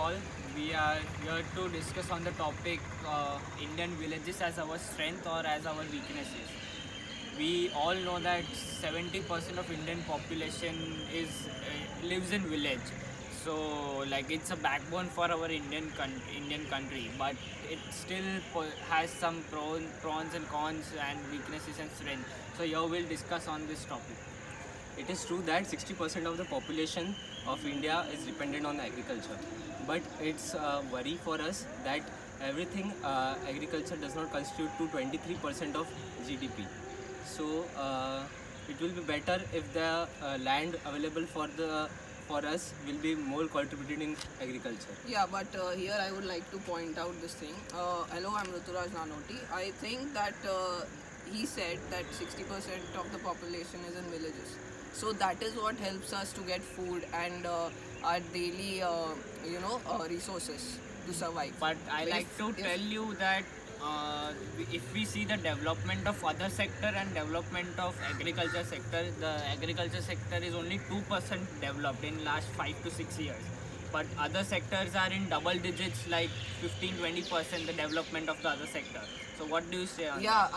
all. We are here to discuss on the topic Indian villages as our strength or as our weaknesses. We all know that 70% of Indian population is lives in village. So like it's a backbone for our Indian country, but it still has some pros and cons and weaknesses and strength. So here we'll discuss on this topic. It is true that 60% of the population of India is dependent on agriculture, but it's a worry for us that everything agriculture does not constitute to 23% of GDP. So it will be better if the land available for us will be more contributed in agriculture. Yeah, but here I would like to point out this thing. Hello, I'm Ruturaj Nanoti. I think that he said that 60% of the population is in villages. So that is what helps us to get food and our daily, resources to survive. But I like to tell you that if we see the development of other sector and development of agriculture sector, the agriculture sector is only 2% developed in last 5 to 6 years. But other sectors are in double digits, like 15-20% the development of the other sector. So what do you say on Yeah,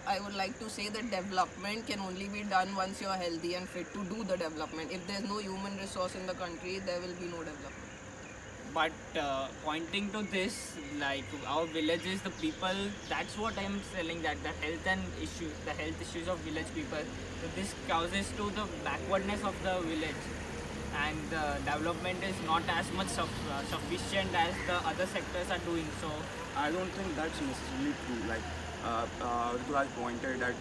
I would like to say that development can only be done once you are healthy and fit to do the development. If there's no human resource in the country, there will be no development. But pointing to this, like our villages, the people, that's what I'm telling, that the health issues of village people, so this causes to the backwardness of the village, and the development is not as much sufficient as the other sectors are doing. So I don't think that's necessarily true. Like Rituraj pointed that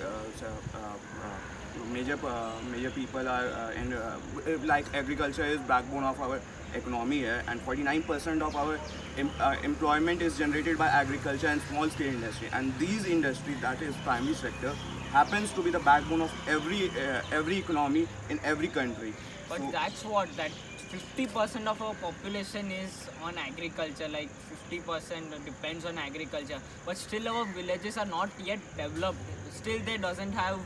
major people are like agriculture is backbone of our economy here, and 49% of our employment is generated by agriculture and small scale industry. And these industries, that is primary sector, happens to be the backbone of every economy in every country. but So- that's what that 50% of our population is on agriculture, like 50% depends on agriculture, but still our villages are not yet developed. Still they doesn't have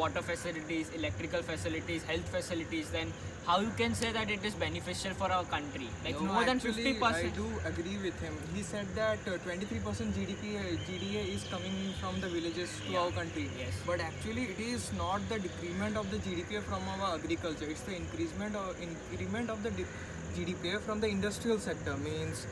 water facilities, electrical facilities, health facilities. Then how you can say that it is beneficial for our country? Like No, more than actually, 50%. I do agree with him. He said that 23% GDA is coming from the villages to Yeah. our country. Yes. But actually, it is not the decrement of the GDP from our agriculture. It's the increment of the GDP from the industrial sector. Means,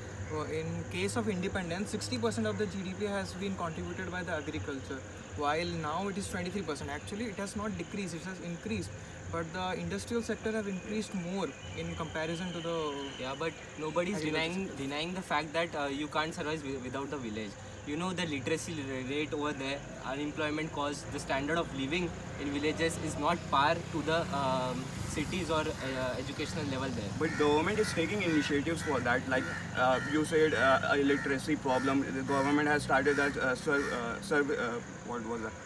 in case of independence, 60% of the GDP has been contributed by the agriculture, while now it is 23%. Actually, it has not decreased; it has increased. But the industrial sector have increased more in comparison to the Yeah, but nobody is Agriculture. denying the fact that you can't survive without the village. You know the literacy rate over there, unemployment cost, the standard of living in villages is not par to the cities or educational level there. But government is taking initiatives for that. Like you said, illiteracy problem. The government has started that what was that?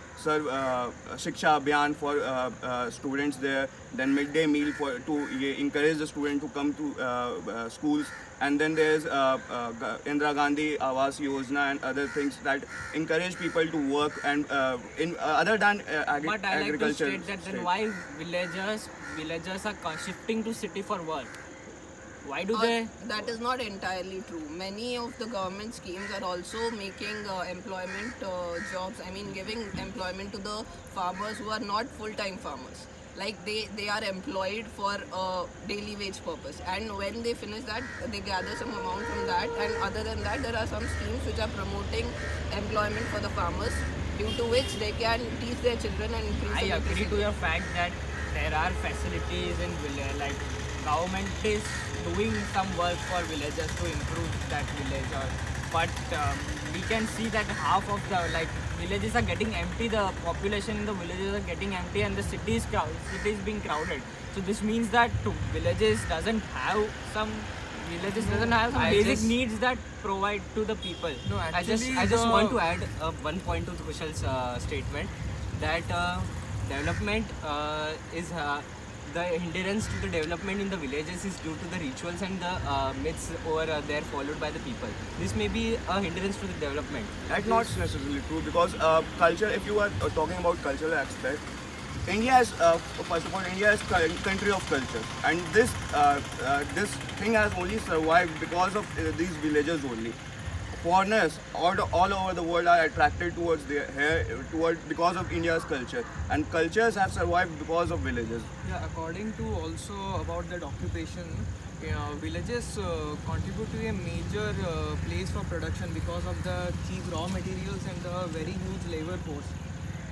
Shiksha Abhiyan for students there. Then midday meal to encourage the student to come to schools. And then there's Indira Gandhi Awas Yojana and other things that encourage people to work and in other than But I like to agriculture. state that then why villagers are shifting to city for work? Why do they? That is not entirely true. Many of the government schemes are also making employment jobs. I mean, giving employment to the farmers who are not full-time farmers. Like they are employed for daily wage purpose, and when they finish that, they gather some amount from that. And other than that, there are some schemes which are promoting employment for the farmers, due to which they can teach their children and increase. I the agree literacy to your rate. fact that there are facilities in village, like government is doing some work for villagers to improve that village. But we can see that half of the villages are getting empty. The population in the villages are getting empty, and the cities being crowded. So this means that villages doesn't have some basic needs that provide to the people. no. I Actually, just want to add one point to Kushal's statement that development is the hindrance to the development in the villages is due to the rituals and the myths over there followed by the people. This may be a hindrance to the development. That's not necessarily true because culture, if you are talking about cultural aspect, India is first of all, India is country of culture, and this thing has only survived because of these villages only. Foreigners all over the world are attracted towards because of India's culture, and cultures have survived because of villages. Yeah, according to also about that occupation, villages contribute to a major place for production because of the cheap raw materials and the very huge labor force.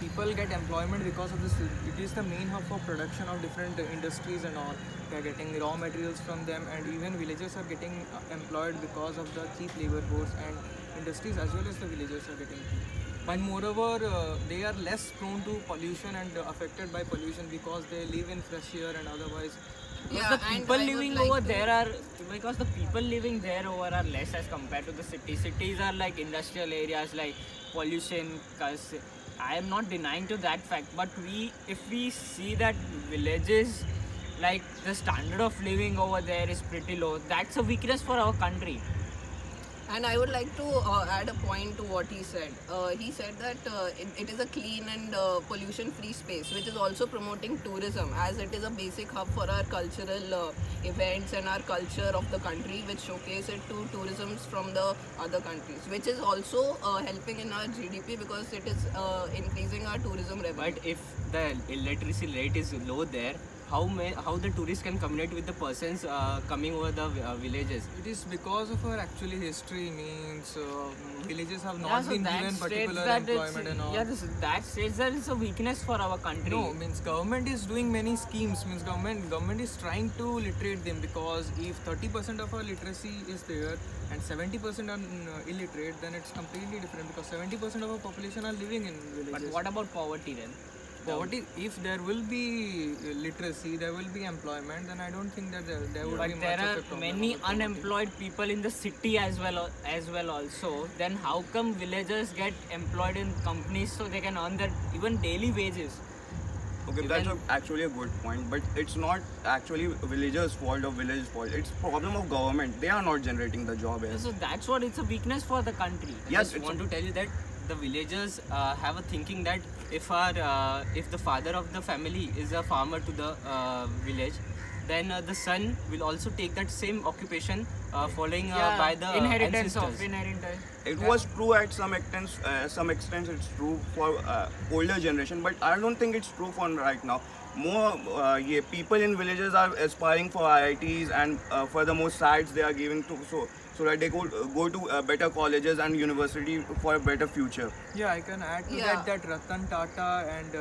People get employment because of this. It is the main hub for production of different industries and all. They are getting raw materials from them, and even villages are getting employed because of the cheap labor force, and industries as well as the villages are getting. And moreover, they are less prone to pollution and affected by pollution because they live in fresh air and otherwise. Because the and people I would living like over to- there are because the people living there over are less as compared to the city. Cities are like industrial areas, like pollution. Cause I am not denying to that fact, but if we see that villages, like the standard of living over there is pretty low, that's a weakness for our country. And I would like to add a point to what he said. He said that it is a clean and pollution-free space, which is also promoting tourism, as it is a basic hub for our cultural events and our culture of the country, which showcase it to tourism from the other countries, which is also helping in our GDP because it is increasing our tourism revenue. But if the illiteracy rate is low there, how the tourists can communicate with the persons coming over the villages? It is because of our actually history means villages have Yeah, not so been that given states particular that employment and all. that states that it's a weakness for our country. No, means government is doing many schemes. Means government is trying to literate them because if 30% of our literacy is there and 70% are illiterate, then it's completely different because 70% of our population are living in villages. But what about poverty then? Poverty, if there will be literacy, there will be employment, then I don't think that there would But be much there of a are problem many about poverty. unemployed people in the city as well also. Then how come villagers get employed in companies so they can earn their even daily wages? Okay, You that's can- actually a good point, but it's not actually villagers' fault or village fault. It's problem of government. They are not generating the job as. So that's what it's a weakness for the country. I Yes, just it's want to tell you that the villagers have a thinking that if the father of the family is a farmer to the village, then the son will also take that same occupation following by the inheritance ancestors. of inheritance. It was true at some extent. It's true for older generation, but I don't think it's true for right now. More people in villages are aspiring for IITs, and furthermore, sites they are giving to so that they could go to better colleges and university for a better future. Yeah, I can add to Yeah. that Ratan Tata and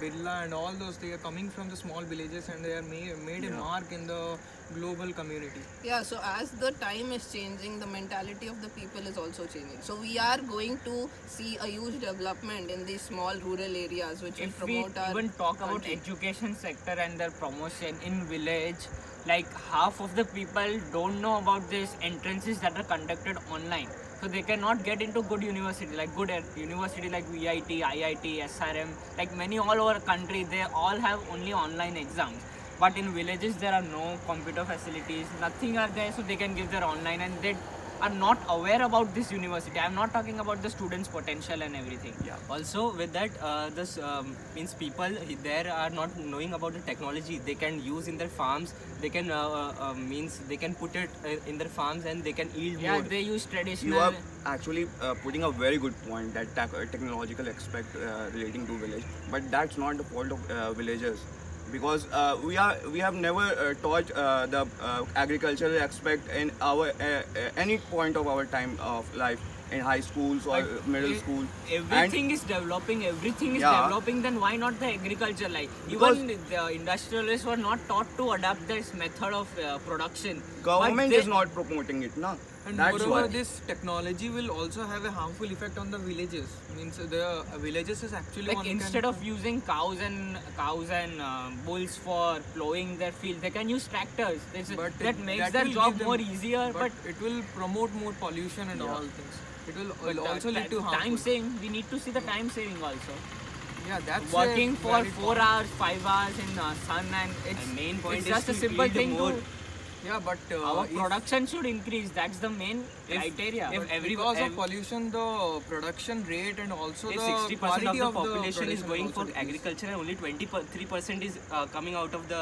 Birla and all those, they are coming from the small villages and they are made a mark in the global community. Yeah, so as the time is changing, the mentality of the people is also changing. So we are going to see a huge development in these small rural areas, which will If we promote our even talk about country. education sector and their promotion in village, like half of the people don't know about these entrances that are conducted online, so they cannot get into good university like university like VIT, IIT, SRM, like many all over country. They all have only online exams, but in villages there are no computer facilities, nothing are there, so they can give their online, and they are not aware about this university. I'm not talking about the students' potential and everything. Yeah. Also, with that, this means people there are not knowing about the technology they can use in their farms. They can means they can put it in their farms and they can yield Yeah, more. they use traditional. You are actually putting a very good point, that technological aspect relating to village, but that's not the fault of villagers, because we have never taught the agricultural aspect in our any point of our time of life, in high schools or But middle it- school. Everything is developing, everything is Yeah. developing, then why not the agriculture? Like, Because- even the industrialists were not taught to adapt this method of production. But Government they- is not promoting it, na. And That's moreover, why. this technology will also have a harmful effect on the villages. Means the villages is actually Like, one instead kind of using cows and bulls for plowing their field, they can use tractors. But That makes that their will job give them- more easier, but it will promote more pollution and all things. It will also lead to time harmful. saving. We need to see the time saving also. Yeah, that's Working a for valid 4 point. hours, 5 hours in sun, and it's And main point it's is just a to simple yield thing more. to. Yeah, but Our if- production should increase. That's the main criteria. because of pollution, the production rate and also If the 60% quality of the population is production going also for decrease. agriculture and only 23% is coming out of the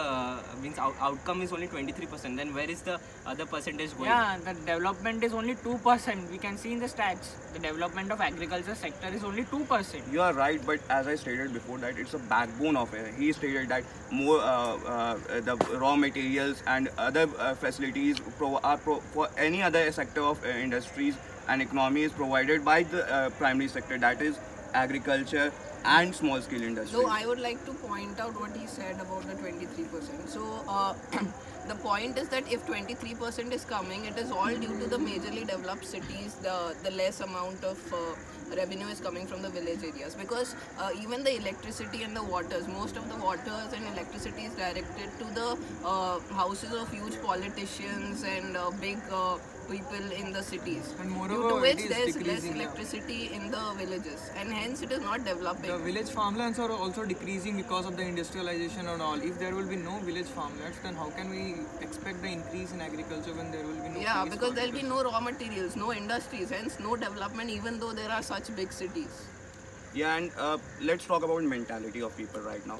outcome is only 23%, then where is the other percentage going? Yeah, the development is only 2%. We can see in the stats. The development of agriculture sector is only 2%. You are right, but as I stated before, that it's a backbone of it. He stated that more the raw materials and other facilities for any other sector of industries and economy is provided by the primary sector, that is agriculture and small scale industries. Though I would like to point out what he said about the 23%. So the point is that if 23% is coming, it is all due to the majorly developed cities. The less amount of revenue is coming from the village areas, because even the electricity and the waters, most of the waters and electricity is directed to the houses of huge politicians and big people in the cities. And Due moreover, to it which is there is less decreasing, yeah. electricity in the villages, and hence it is not developing. The village farmlands are also decreasing because of the industrialization and all. If there will be no village farmlands, then how can we expect the increase in agriculture when there will be no Yeah, place because for there'll be agriculture? no raw materials, no industries, hence no development, even though there are such big cities. Yeah, and let's talk about mentality of people right now.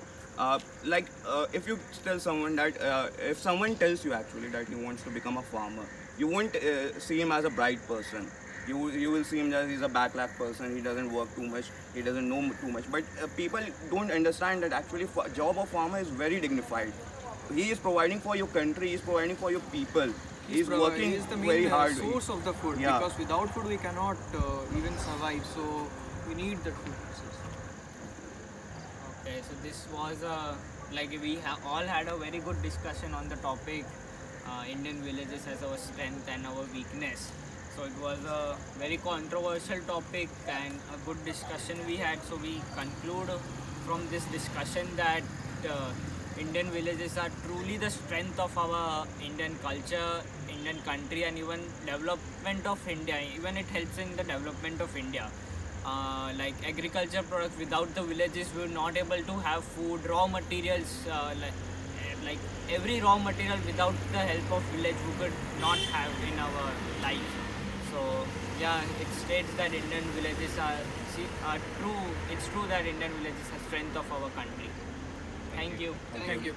If you tell someone that if someone tells you actually that he wants to become a farmer, you won't see him as a bright person. You will see him as he's a backlash person. He doesn't work too much. He doesn't know too much. But people don't understand that actually job of farmer is very dignified. He is providing for your country. He is providing for your people. He's working He is the main very hard. source of the food, Yeah. because without food we cannot even survive. So we need the food. Okay, so this was all had a very good discussion on the topic Indian villages as our strength and our weakness. So it was a very controversial topic and a good discussion we had. So we conclude from this discussion that Indian villages are truly the strength of our Indian culture, Indian country, and even development of India. Even it helps in the development of India. Like agriculture products, without the villages we were not able to have food, raw materials, like every raw material without the help of village we could not have in our life. So yeah, it states that Indian villages are true. It's true that Indian villages are strength of our country. Thank you. Thank you.